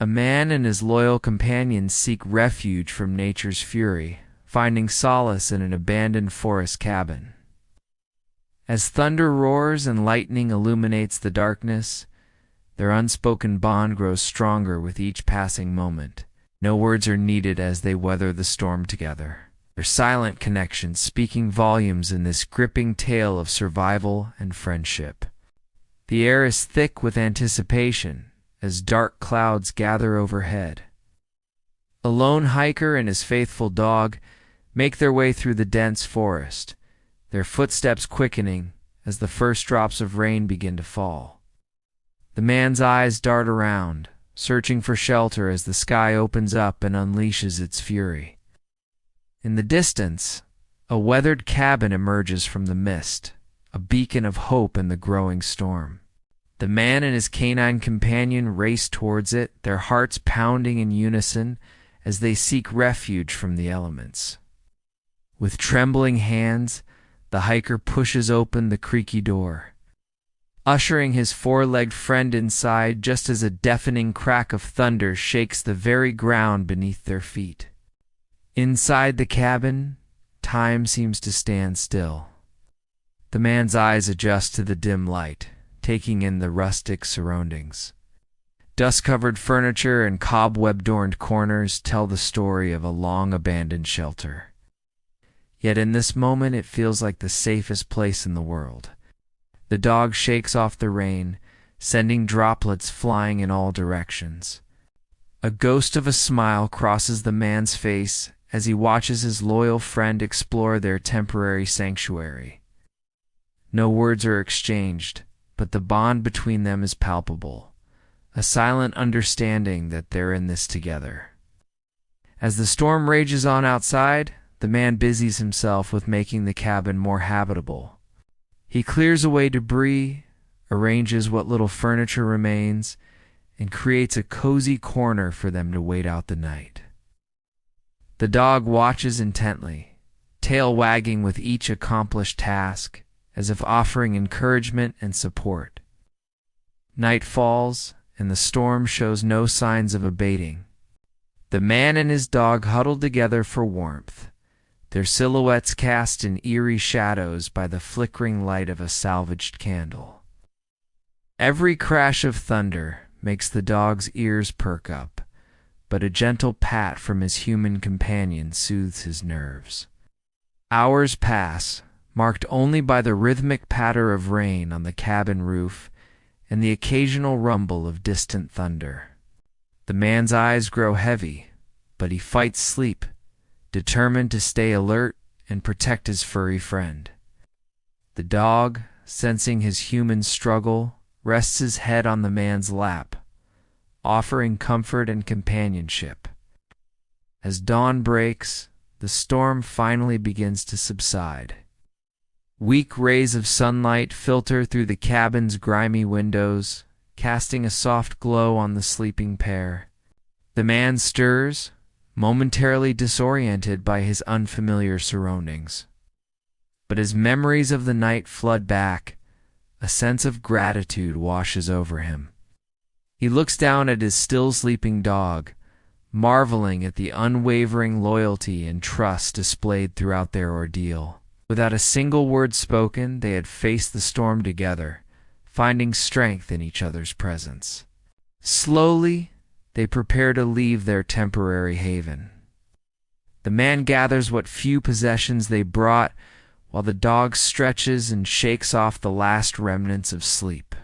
A man and his loyal companions seek refuge from nature's fury, finding solace in an abandoned forest cabin. As thunder roars and lightning illuminates the darkness, their unspoken bond grows stronger with each passing moment. No words are needed as they weather the storm together, their silent connection speaking volumes in this gripping tale of survival and friendship. The air is thick with anticipation as dark clouds gather overhead. A lone hiker and his faithful dog make their way through the dense forest, their footsteps quickening as the first drops of rain begin to fall. The man's eyes dart around, searching for shelter as the sky opens up and unleashes its fury. In the distance, a weathered cabin emerges from the mist, a beacon of hope in the growing storm. The man and his canine companion race towards it, their hearts pounding in unison as they seek refuge from the elements. With trembling hands, the hiker pushes open the creaky door, ushering his four-legged friend inside just as a deafening crack of thunder shakes the very ground beneath their feet. Inside the cabin, time seems to stand still. The man's eyes adjust to the dim light, taking in the rustic surroundings. Dust-covered furniture and cobweb-adorned corners tell the story of a long-abandoned shelter. Yet in this moment it feels like the safest place in the world. The dog shakes off the rain, sending droplets flying in all directions. A ghost of a smile crosses the man's face as he watches his loyal friend explore their temporary sanctuary. No words are exchanged, but the bond between them is palpable, a silent understanding that they're in this together. As the storm rages on outside, the man busies himself with making the cabin more habitable. He clears away debris, arranges what little furniture remains, and creates a cozy corner for them to wait out the night. The dog watches intently, tail wagging with each accomplished task, as if offering encouragement and support. Night falls, and the storm shows no signs of abating. The man and his dog huddle together for warmth, their silhouettes cast in eerie shadows by the flickering light of a salvaged candle. Every crash of thunder makes the dog's ears perk up, but a gentle pat from his human companion soothes his nerves. Hours pass, marked only by the rhythmic patter of rain on the cabin roof and the occasional rumble of distant thunder. The man's eyes grow heavy, but he fights sleep, determined to stay alert and protect his furry friend. The dog, sensing his human struggle, rests his head on the man's lap, offering comfort and companionship. As dawn breaks, the storm finally begins to subside. Weak rays of sunlight filter through the cabin's grimy windows, casting a soft glow on the sleeping pair. The man stirs, momentarily disoriented by his unfamiliar surroundings. But as memories of the night flood back, a sense of gratitude washes over him. He looks down at his still sleeping dog, marveling at the unwavering loyalty and trust displayed throughout their ordeal. Without a single word spoken, they had faced the storm together, finding strength in each other's presence. Slowly, they prepare to leave their temporary haven. The man gathers what few possessions they brought, while the dog stretches and shakes off the last remnants of sleep.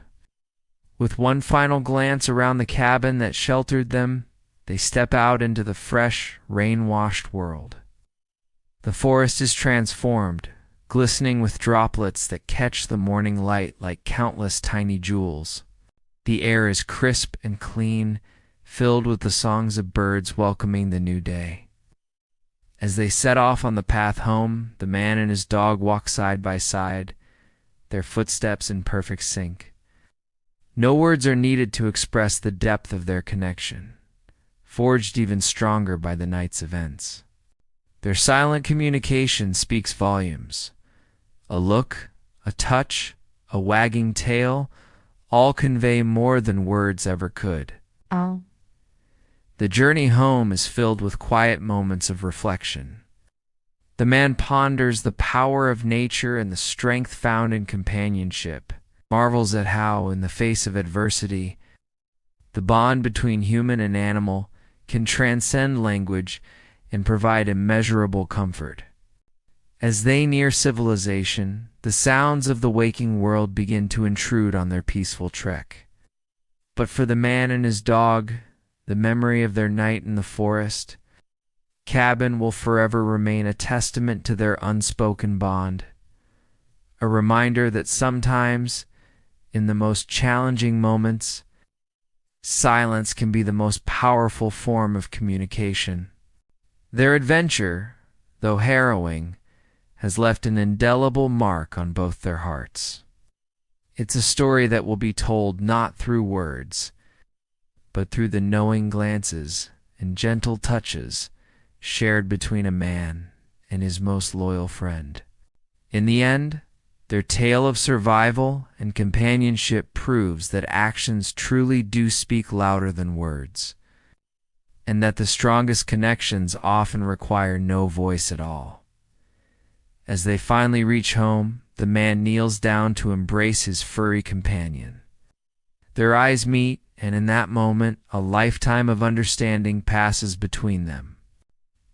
With one final glance around the cabin that sheltered them, they step out into the fresh, rain-washed world. The forest is transformed, glistening with droplets that catch the morning light like countless tiny jewels. The air is crisp and clean, filled with the songs of birds welcoming the new day. As they set off on the path home, the man and his dog walk side by side, their footsteps in perfect sync. No words are needed to express the depth of their connection, forged even stronger by the night's events. Their silent communication speaks volumes. A look, a touch, a wagging tail, all convey more than words ever could. Oh. The journey home is filled with quiet moments of reflection. The man ponders the power of nature and the strength found in companionship, marvels at how, in the face of adversity, the bond between human and animal can transcend language and provide immeasurable comfort. As they near civilization, the sounds of the waking world begin to intrude on their peaceful trek. But for the man and his dog, the memory of their night in the forest cabin will forever remain a testament to their unspoken bond, a reminder that sometimes, in the most challenging moments, silence can be the most powerful form of communication. Their adventure, though harrowing, has left an indelible mark on both their hearts. It's a story that will be told not through words, but through the knowing glances and gentle touches shared between a man and his most loyal friend. In the end, their tale of survival and companionship proves that actions truly do speak louder than words, and that the strongest connections often require no voice at all. As they finally reach home, the man kneels down to embrace his furry companion. Their eyes meet, and in that moment, a lifetime of understanding passes between them.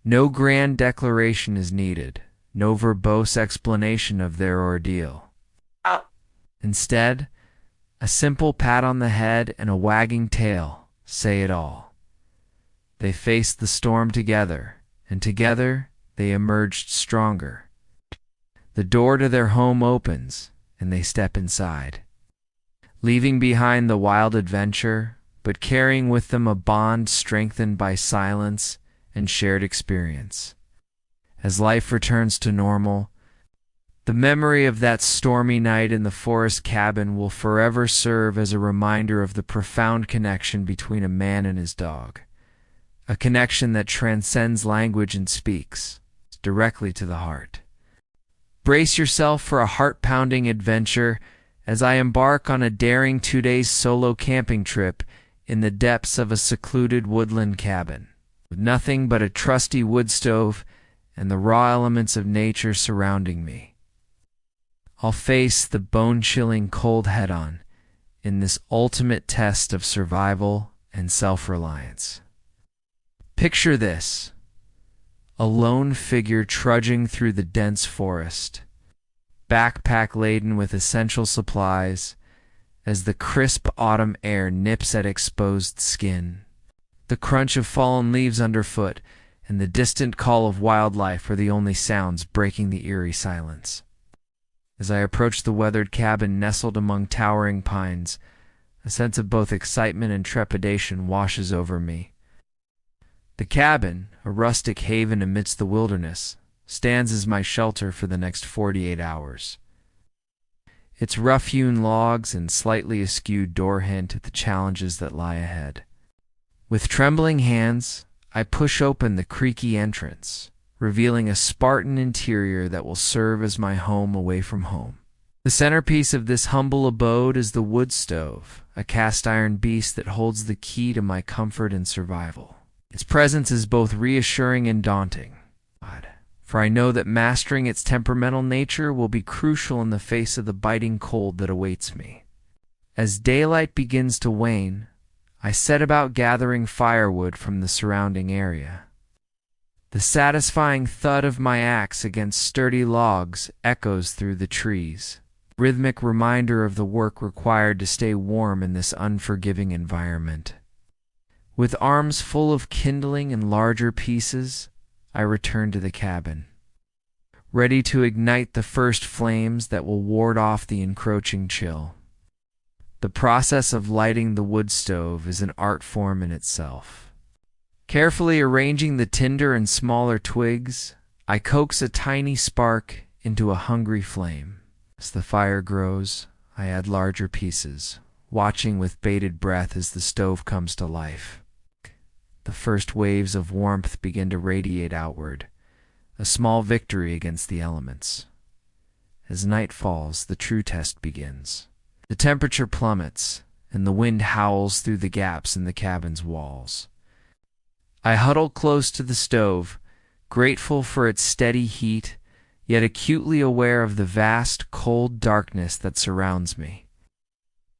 No grand declaration is needed, no verbose explanation of their ordeal. Instead, a simple pat on the head and a wagging tail say it all. They faced the storm together, and together they emerged stronger. The door to their home opens, and they step inside, leaving behind the wild adventure, but carrying with them a bond strengthened by silence and shared experience. As life returns to normal, the memory of that stormy night in the forest cabin will forever serve as a reminder of the profound connection between a man and his dog, a connection that transcends language and speaks directly to the heart. Brace yourself for a heart-pounding adventure as I embark on a daring 2-day solo camping trip in the depths of a secluded woodland cabin, with nothing but a trusty wood stove and the raw elements of nature surrounding me. I'll face the bone-chilling cold head-on in this ultimate test of survival and self-reliance. Picture this: a lone figure trudging through the dense forest, backpack laden with essential supplies, as the crisp autumn air nips at exposed skin. The crunch of fallen leaves underfoot and the distant call of wildlife are the only sounds breaking the eerie silence. As I approach the weathered cabin nestled among towering pines, a sense of both excitement and trepidation washes over me. The cabin, a rustic haven amidst the wilderness, stands as my shelter for the next 48 hours. Its rough-hewn logs and slightly askew door hint at the challenges that lie ahead. With trembling hands, I push open the creaky entrance, revealing a Spartan interior that will serve as my home away from home. The centerpiece of this humble abode is the wood stove, a cast-iron beast that holds the key to my comfort and survival. Its presence is both reassuring and daunting, for I know that mastering its temperamental nature will be crucial in the face of the biting cold that awaits me. As daylight begins to wane, I set about gathering firewood from the surrounding area. The satisfying thud of my axe against sturdy logs echoes through the trees, rhythmic reminder of the work required to stay warm in this unforgiving environment. With arms full of kindling and larger pieces, I return to the cabin, ready to ignite the first flames that will ward off the encroaching chill. The process of lighting the wood stove is an art form in itself. Carefully arranging the tinder and smaller twigs, I coax a tiny spark into a hungry flame. As the fire grows, I add larger pieces, watching with bated breath as the stove comes to life. The first waves of warmth begin to radiate outward, a small victory against the elements. As night falls, the true test begins. The temperature plummets, and the wind howls through the gaps in the cabin's walls. I huddle close to the stove, grateful for its steady heat, yet acutely aware of the vast, cold darkness that surrounds me.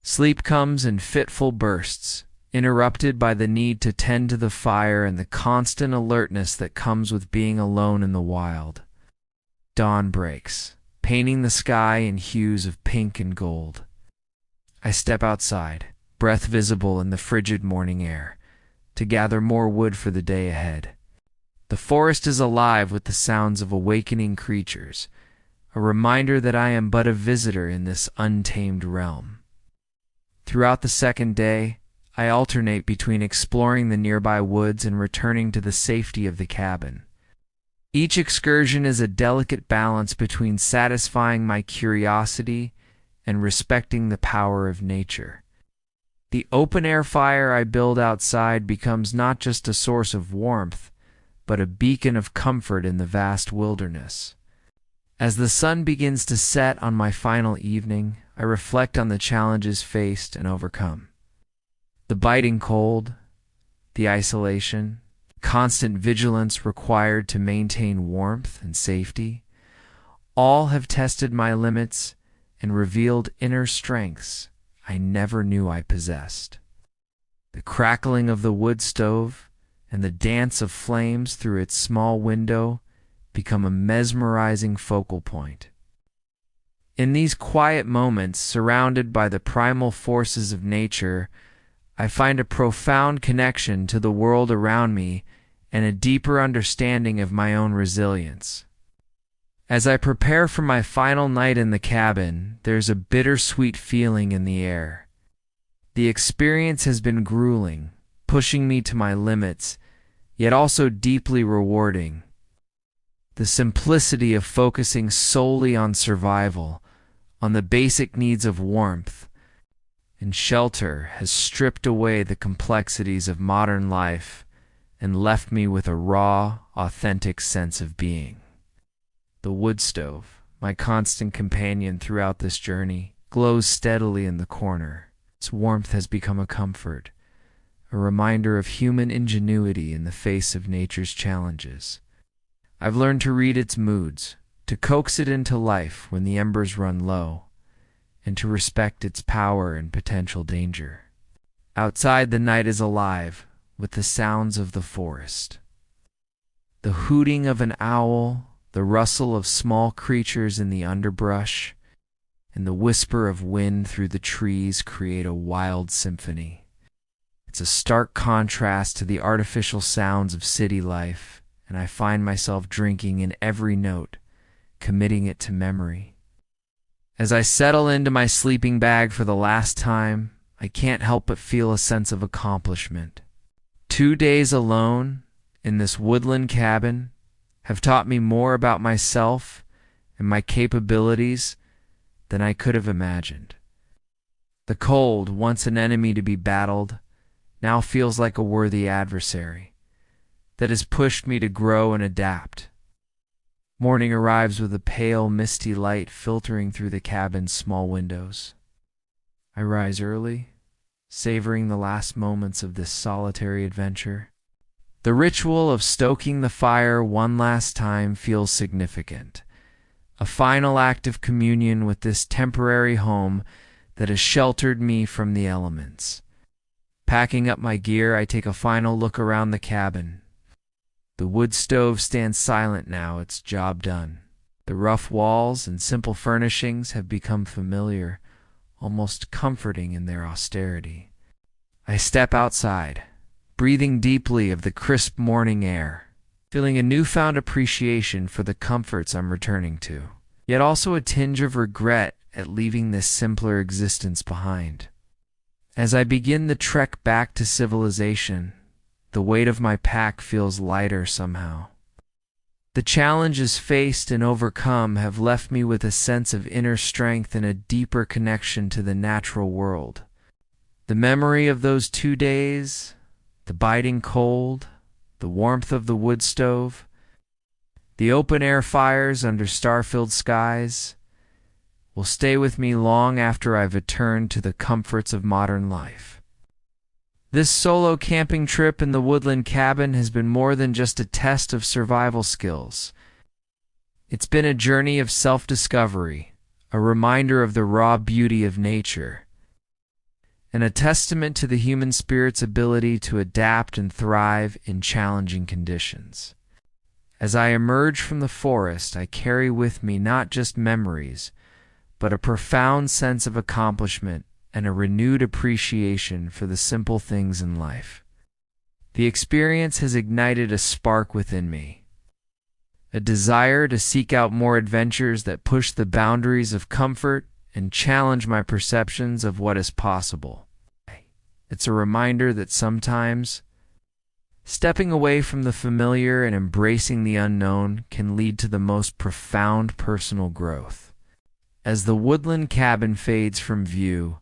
Sleep comes in fitful bursts, interrupted by the need to tend to the fire and the constant alertness that comes with being alone in the wild. Dawn breaks, painting the sky in hues of pink and gold. I step outside, breath visible in the frigid morning air, to gather more wood for the day ahead. The forest is alive with the sounds of awakening creatures, a reminder that I am but a visitor in this untamed realm. Throughout the second day, I alternate between exploring the nearby woods and returning to the safety of the cabin. Each excursion is a delicate balance between satisfying my curiosity and respecting the power of nature. The open-air fire I build outside becomes not just a source of warmth, but a beacon of comfort in the vast wilderness. As the sun begins to set on my final evening, I reflect on the challenges faced and overcome. The biting cold, the isolation, constant vigilance required to maintain warmth and safety, all have tested my limits and revealed inner strengths I never knew I possessed. The crackling of the wood stove and the dance of flames through its small window become a mesmerizing focal point. In these quiet moments, surrounded by the primal forces of nature, I find a profound connection to the world around me and a deeper understanding of my own resilience. As I prepare for my final night in the cabin, there's a bittersweet feeling in the air. The experience has been grueling, pushing me to my limits, yet also deeply rewarding. The simplicity of focusing solely on survival, on the basic needs of warmth and shelter, has stripped away the complexities of modern life and left me with a raw, authentic sense of being. The wood stove, my constant companion throughout this journey, glows steadily in the corner. Its warmth has become a comfort, a reminder of human ingenuity in the face of nature's challenges. I've learned to read its moods, to coax it into life when the embers run low, and to respect its power and potential danger. Outside, the night is alive with the sounds of the forest. The hooting of an owl, the rustle of small creatures in the underbrush, and the whisper of wind through the trees create a wild symphony. It's a stark contrast to the artificial sounds of city life, and I find myself drinking in every note, committing it to memory. As I settle into my sleeping bag for the last time, I can't help but feel a sense of accomplishment. 2 days alone in this woodland cabin have taught me more about myself and my capabilities than I could have imagined. The cold, once an enemy to be battled, now feels like a worthy adversary that has pushed me to grow and adapt. Morning arrives with a pale, misty light filtering through the cabin's small windows. I rise early, savoring the last moments of this solitary adventure. The ritual of stoking the fire one last time feels significant, a final act of communion with this temporary home that has sheltered me from the elements. Packing up my gear, I take a final look around the cabin. The wood stove stands silent now, its job done. The rough walls and simple furnishings have become familiar, almost comforting in their austerity. I step outside, breathing deeply of the crisp morning air, feeling a newfound appreciation for the comforts I'm returning to, yet also a tinge of regret at leaving this simpler existence behind. As I begin the trek back to civilization, the weight of my pack feels lighter somehow. The challenges faced and overcome have left me with a sense of inner strength and a deeper connection to the natural world. The memory of those 2 days, the biting cold, the warmth of the wood stove, the open-air fires under star-filled skies, will stay with me long after I've returned to the comforts of modern life. This solo camping trip in the woodland cabin has been more than just a test of survival skills. It's been a journey of self-discovery, a reminder of the raw beauty of nature, and a testament to the human spirit's ability to adapt and thrive in challenging conditions. As I emerge from the forest, I carry with me not just memories, but a profound sense of accomplishment and a renewed appreciation for the simple things in life. The experience has ignited a spark within me, a desire to seek out more adventures that push the boundaries of comfort and challenge my perceptions of what is possible. It's a reminder that sometimes stepping away from the familiar and embracing the unknown can lead to the most profound personal growth. As the woodland cabin fades from view,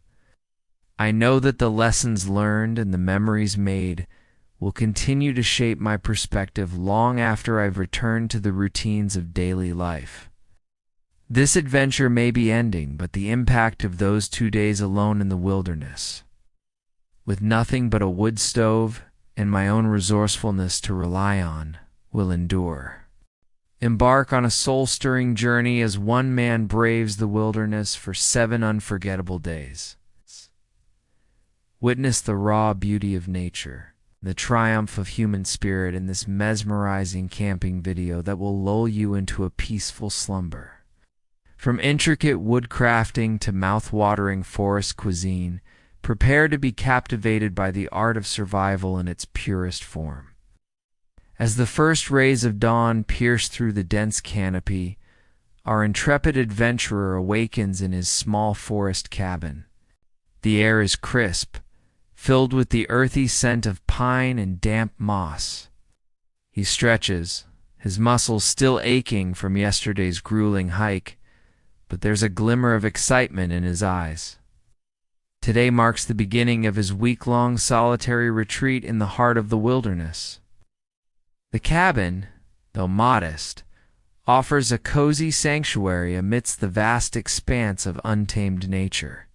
I know that the lessons learned and the memories made will continue to shape my perspective long after I've returned to the routines of daily life. This adventure may be ending, but the impact of those 2 days alone in the wilderness, with nothing but a wood stove and my own resourcefulness to rely on, will endure. Embark on a soul-stirring journey as one man braves the wilderness for 7 unforgettable days. Witness the raw beauty of nature, the triumph of human spirit in this mesmerizing camping video that will lull you into a peaceful slumber. From intricate woodcrafting to mouth-watering forest cuisine, prepare to be captivated by the art of survival in its purest form. As the first rays of dawn pierce through the dense canopy, our intrepid adventurer awakens in his small forest cabin. The air is crisp, filled with the earthy scent of pine and damp moss. He stretches, his muscles still aching from yesterday's grueling hike, but there's a glimmer of excitement in his eyes. Today marks the beginning of his week-long solitary retreat in the heart of the wilderness. The cabin, though modest, offers a cozy sanctuary amidst the vast expanse of untamed nature.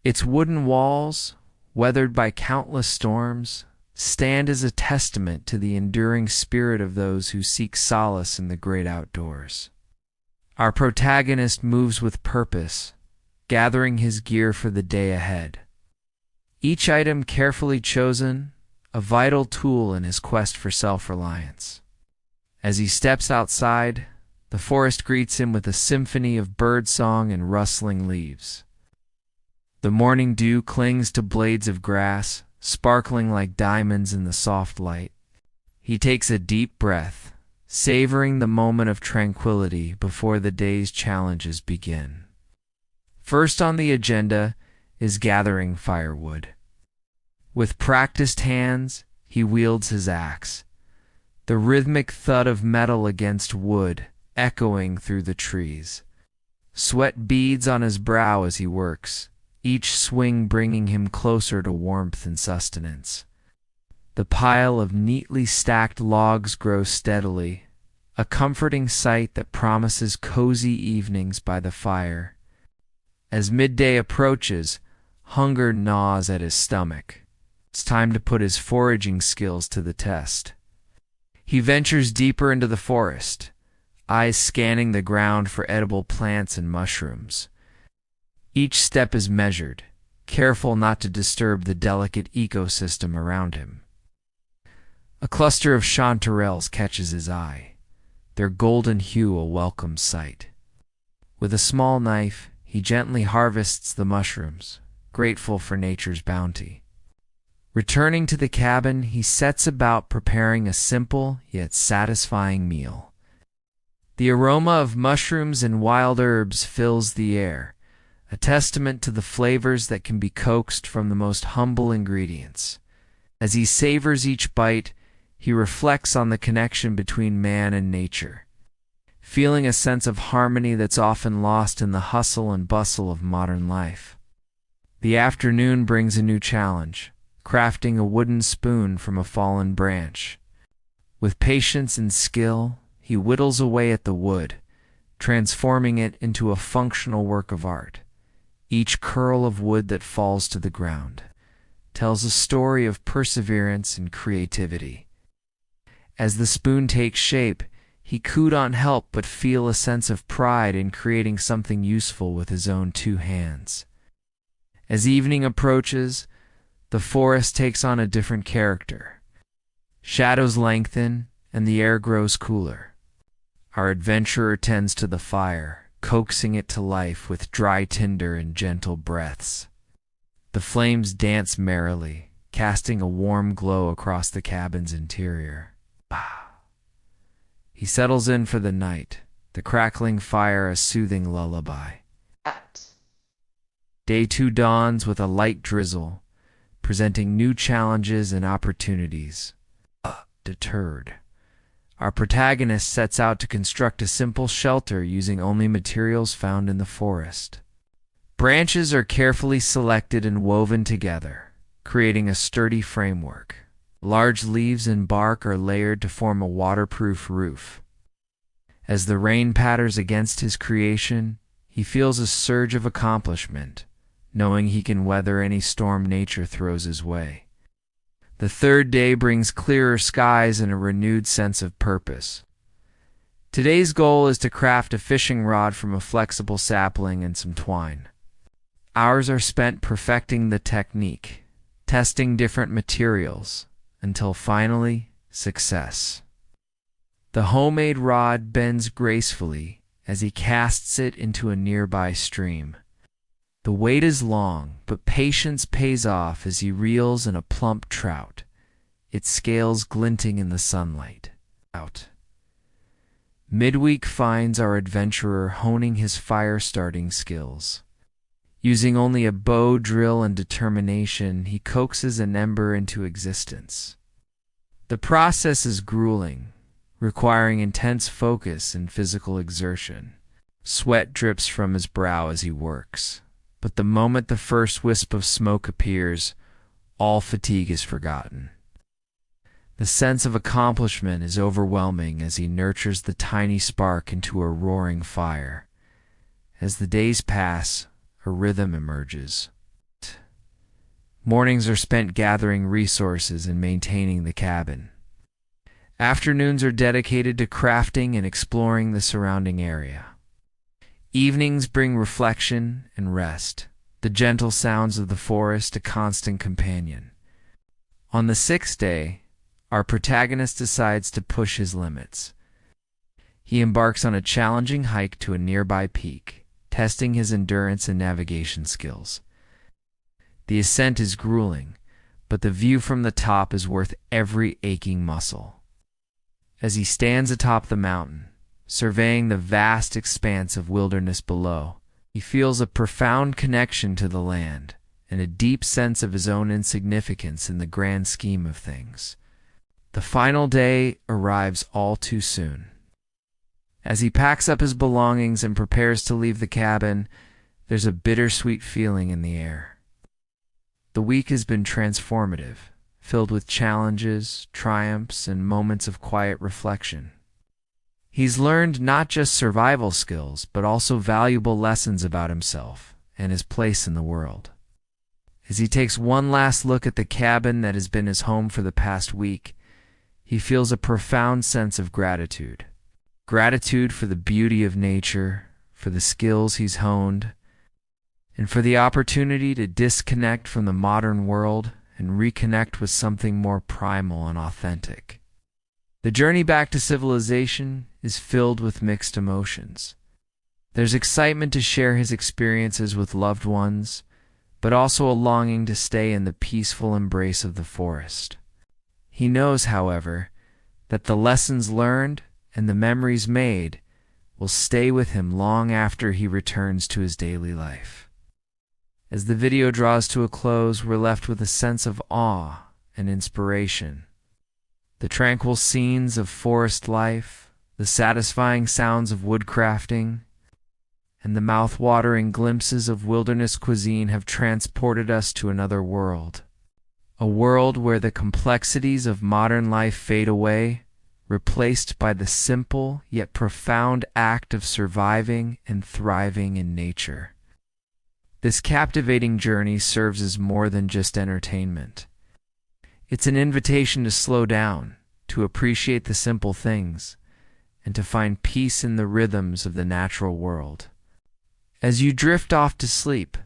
Its wooden walls, weathered by countless storms, stand as a testament to the enduring spirit of those who seek solace in the great outdoors. Our protagonist moves with purpose, gathering his gear for the day ahead. Each item carefully chosen, a vital tool in his quest for self-reliance. As he steps outside, the forest greets him with a symphony of birdsong and rustling leaves. The morning dew clings to blades of grass, sparkling like diamonds in the soft light. He takes a deep breath, savoring the moment of tranquility before the day's challenges begin. First on the agenda is gathering firewood. With practiced hands, he wields his axe, the rhythmic thud of metal against wood echoing through the trees. Sweat beads on his brow as he works, each swing bringing him closer to warmth and sustenance. The pile of neatly stacked logs grows steadily, a comforting sight that promises cozy evenings by the fire. As midday approaches, hunger gnaws at his stomach. It's time to put his foraging skills to the test. He ventures deeper into the forest, eyes scanning the ground for edible plants and mushrooms. Each step is measured, careful not to disturb the delicate ecosystem around him. A cluster of chanterelles catches his eye, their golden hue a welcome sight. With a small knife, he gently harvests the mushrooms, grateful for nature's bounty. Returning to the cabin, he sets about preparing a simple yet satisfying meal. The aroma of mushrooms and wild herbs fills the air, a testament to the flavors that can be coaxed from the most humble ingredients. As he savors each bite, he reflects on the connection between man and nature, feeling a sense of harmony that's often lost in the hustle and bustle of modern life. The afternoon brings a new challenge, crafting a wooden spoon from a fallen branch. With patience and skill, he whittles away at the wood, transforming it into a functional work of art. Each curl of wood that falls to the ground, tells a story of perseverance and creativity. As the spoon takes shape, he could not help but feel a sense of pride in creating something useful with his own two hands. As evening approaches, the forest takes on a different character. Shadows lengthen, and the air grows cooler. Our adventurer tends to the fire, coaxing it to life with dry tinder and gentle breaths. The flames dance merrily, casting a warm glow across the cabin's interior. He settles in for the night, the crackling fire a soothing lullaby. Day 2 dawns with a light drizzle, presenting new challenges and opportunities. Deterred, our protagonist sets out to construct a simple shelter using only materials found in the forest. Branches are carefully selected and woven together, creating a sturdy framework. Large leaves and bark are layered to form a waterproof roof. As the rain patters against his creation, he feels a surge of accomplishment, knowing he can weather any storm nature throws his way. The third day brings clearer skies and a renewed sense of purpose. Today's goal is to craft a fishing rod from a flexible sapling and some twine. Hours are spent perfecting the technique, testing different materials, until finally, success. The homemade rod bends gracefully as he casts it into a nearby stream. The wait is long, but patience pays off as he reels in a plump trout, its scales glinting in the sunlight. Midweek finds our adventurer honing his fire-starting skills. Using only a bow, drill, and determination, he coaxes an ember into existence. The process is grueling, requiring intense focus and physical exertion. Sweat drips from his brow as he works. But the moment the first wisp of smoke appears, all fatigue is forgotten. The sense of accomplishment is overwhelming as he nurtures the tiny spark into a roaring fire. As the days pass, a rhythm emerges. Mornings are spent gathering resources and maintaining the cabin. Afternoons are dedicated to crafting and exploring the surrounding area. Evenings bring reflection and rest, the gentle sounds of the forest a constant companion. On the 6th day, our protagonist decides to push his limits. He embarks on a challenging hike to a nearby peak, testing his endurance and navigation skills. The ascent is grueling, but the view from the top is worth every aching muscle. As he stands atop the mountain, surveying the vast expanse of wilderness below, he feels a profound connection to the land and a deep sense of his own insignificance in the grand scheme of things. The final day arrives all too soon. As he packs up his belongings and prepares to leave the cabin, there's a bittersweet feeling in the air. The week has been transformative, filled with challenges, triumphs, and moments of quiet reflection. He's learned not just survival skills, but also valuable lessons about himself and his place in the world. As he takes one last look at the cabin that has been his home for the past week, he feels a profound sense of gratitude. Gratitude for the beauty of nature, for the skills he's honed, and for the opportunity to disconnect from the modern world and reconnect with something more primal and authentic. The journey back to civilization is filled with mixed emotions. There's excitement to share his experiences with loved ones, but also a longing to stay in the peaceful embrace of the forest. He knows, however, that the lessons learned and the memories made will stay with him long after he returns to his daily life. As the video draws to a close, we're left with a sense of awe and inspiration. The tranquil scenes of forest life, the satisfying sounds of woodcrafting, and the mouth-watering glimpses of wilderness cuisine have transported us to another world. A world where the complexities of modern life fade away, replaced by the simple yet profound act of surviving and thriving in nature. This captivating journey serves as more than just entertainment. It's an invitation to slow down, to appreciate the simple things, and to find peace in the rhythms of the natural world. As you drift off to sleep,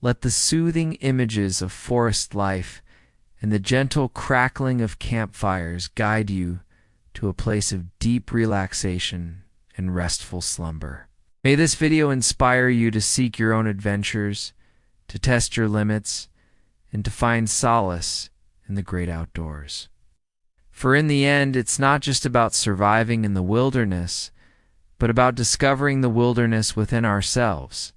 let the soothing images of forest life and the gentle crackling of campfires guide you to a place of deep relaxation and restful slumber. May this video inspire you to seek your own adventures, to test your limits, and to find solace in the great outdoors. For in the end, it's not just about surviving in the wilderness, but about discovering the wilderness within ourselves.